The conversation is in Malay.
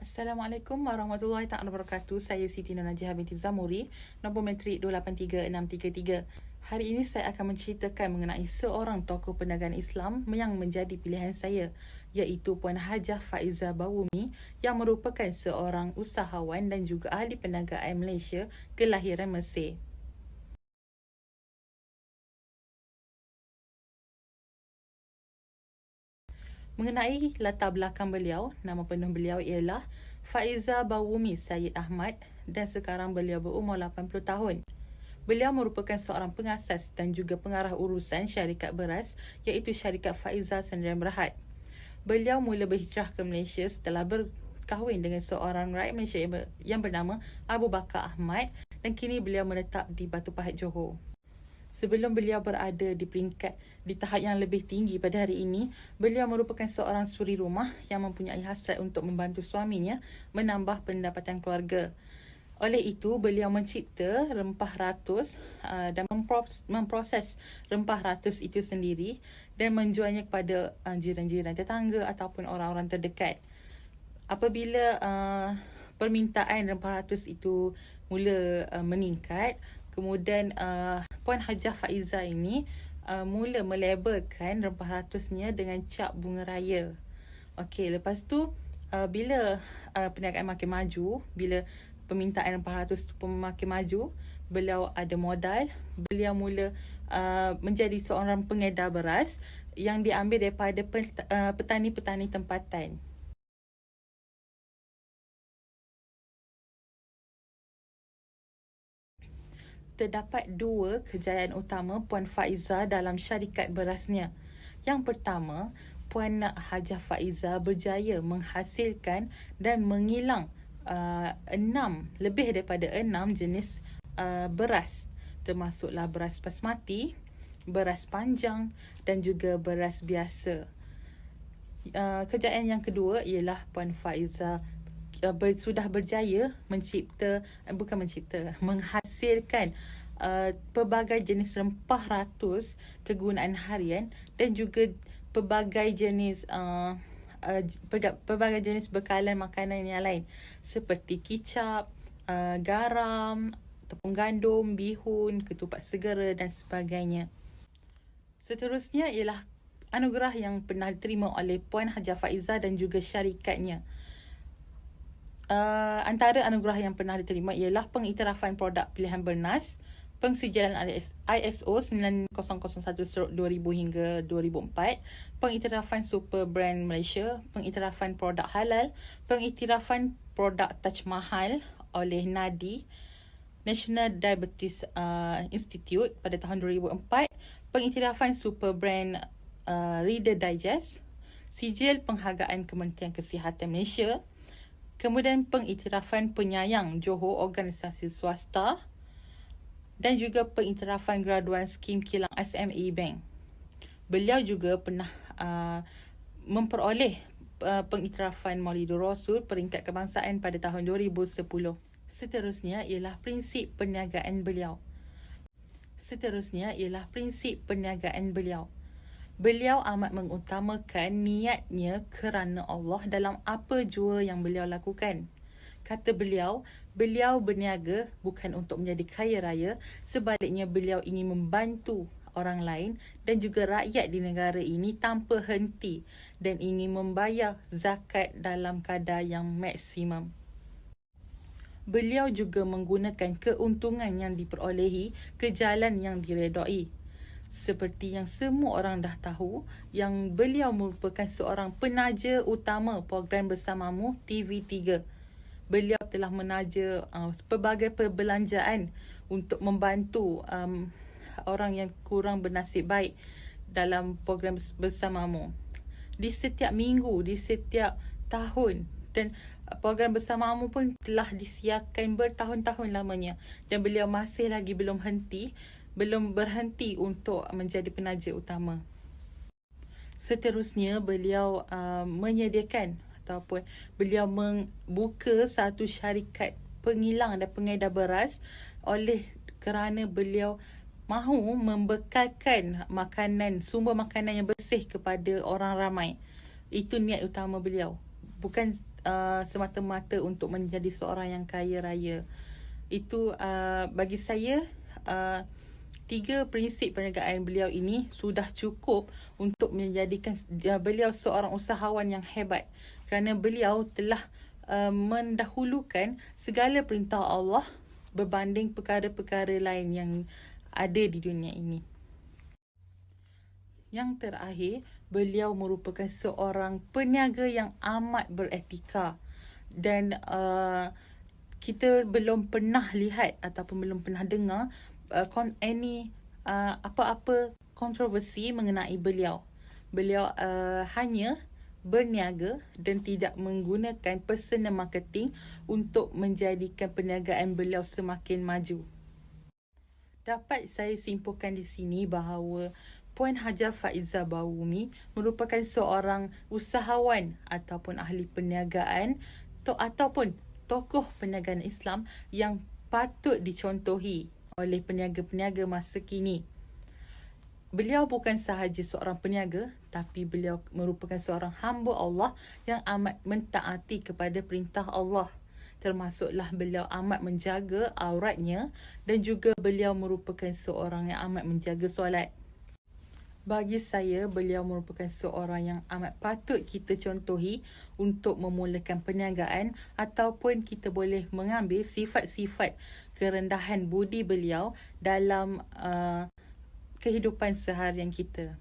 Assalamualaikum warahmatullahi taala wabarakatuh. Saya Siti Nurhajah binti Zamuri, nombor matrik 283633. Hari ini saya akan menceritakan mengenai seorang tokoh perniagaan Islam yang menjadi pilihan saya, iaitu Puan Hajah Faizah Bawumi yang merupakan seorang usahawan dan juga ahli perniagaan Malaysia kelahiran Mesir. Mengenai latar belakang beliau, nama penuh beliau ialah Faizah Bawumi Syed Ahmad dan sekarang beliau berumur 80 tahun. Beliau merupakan seorang pengasas dan juga pengarah urusan syarikat beras iaitu syarikat Faizah Sdn Bhd. Beliau mula berhijrah ke Malaysia setelah berkahwin dengan seorang rakyat Malaysia yang bernama Abu Bakar Ahmad dan kini beliau menetap di Batu Pahat, Johor. Sebelum beliau berada di tahap yang lebih tinggi pada hari ini, beliau merupakan seorang suri rumah yang mempunyai hasrat untuk membantu suaminya menambah pendapatan keluarga. Oleh itu, beliau mencipta rempah ratus dan memproses rempah ratus itu sendiri dan menjualnya kepada jiran-jiran tetangga ataupun orang-orang terdekat. Apabila permintaan rempah ratus itu mula meningkat, kemudian Puan Hajah Faizah ini mula melabelkan rempah ratusnya dengan cap bunga raya. Okey, lepas tu bila perniagaan makin maju, bila permintaan rempah ratus tu pun makin maju, beliau ada modal, beliau mula menjadi seorang pengedar beras yang diambil daripada petani-petani tempatan. Terdapat dua kejayaan utama Puan Faizah dalam syarikat berasnya. Yang pertama, Puan Hajah Faizah berjaya menghasilkan dan mengilang lebih daripada 6 jenis beras, termasuklah beras basmati, beras panjang dan juga beras biasa. Kejayaan yang kedua ialah Puan Faizah sudah berjaya menghasilkan pelbagai jenis rempah ratus kegunaan harian dan juga pelbagai jenis bekalan makanan yang lain seperti kicap, garam, tepung gandum, bihun, ketupat segera dan sebagainya. Seterusnya ialah anugerah yang pernah diterima oleh Puan Hajah Faizah dan juga syarikatnya. Antara anugerah yang pernah diterima ialah pengiktirafan produk pilihan bernas, pensijalan ISO 9001/2000 hingga 2004, pengiktirafan Super Brand Malaysia, pengiktirafan produk halal, pengiktirafan produk Taj Mahal oleh NADI, National Diabetes Institute pada tahun 2004, pengiktirafan Super Brand Reader Digest, sijil penghargaan Kementerian Kesihatan Malaysia, kemudian pengiktirafan penyayang Johor organisasi swasta dan juga pengiktirafan graduan skim kilang SME Bank. Beliau juga pernah memperoleh pengiktirafan Maulidur Rasul peringkat kebangsaan pada tahun 2010. Seterusnya ialah prinsip perniagaan beliau. Beliau amat mengutamakan niatnya kerana Allah dalam apa jua yang beliau lakukan. Kata beliau berniaga bukan untuk menjadi kaya raya, sebaliknya beliau ingin membantu orang lain dan juga rakyat di negara ini tanpa henti dan ingin membayar zakat dalam kadar yang maksimum. Beliau juga menggunakan keuntungan yang diperolehi ke jalan yang diredai. Seperti yang semua orang dah tahu, yang beliau merupakan seorang penaja utama program Bersamamu TV3. Beliau telah menaja pelbagai perbelanjaan untuk membantu orang yang kurang bernasib baik dalam program Bersamamu. Di setiap minggu, di setiap tahun, dan program Bersamamu pun telah disiarkan bertahun-tahun lamanya dan beliau masih lagi belum berhenti untuk menjadi penaja utama. Seterusnya, beliau menyediakan ataupun beliau membuka satu syarikat pengilang dan pengedar beras kerana beliau mahu membekalkan sumber makanan yang bersih kepada orang ramai. Itu niat utama beliau. Bukan semata-mata untuk menjadi seorang yang kaya raya. Itu bagi saya 3 prinsip perniagaan beliau ini sudah cukup untuk menjadikan beliau seorang usahawan yang hebat, kerana beliau telah mendahulukan segala perintah Allah berbanding perkara-perkara lain yang ada di dunia ini. Yang terakhir, beliau merupakan seorang peniaga yang amat beretika, dan kita belum pernah lihat ataupun belum pernah dengar apa-apa kontroversi mengenai beliau. Beliau hanya berniaga dan tidak menggunakan personal marketing untuk menjadikan perniagaan beliau semakin maju. Dapat saya simpulkan di sini bahawa Puan Hajah Faizah Bawumi merupakan seorang usahawan ataupun ahli perniagaan ataupun tokoh perniagaan Islam yang patut dicontohi oleh peniaga-peniaga masa kini. Beliau bukan sahaja seorang peniaga, tapi beliau merupakan seorang hamba Allah yang amat mentaati kepada perintah Allah. Termasuklah beliau amat menjaga auratnya, dan juga beliau merupakan seorang yang amat menjaga solat. Bagi saya, beliau merupakan seorang yang amat patut kita contohi untuk memulakan perniagaan, ataupun kita boleh mengambil sifat-sifat kerendahan budi beliau dalam kehidupan seharian kita.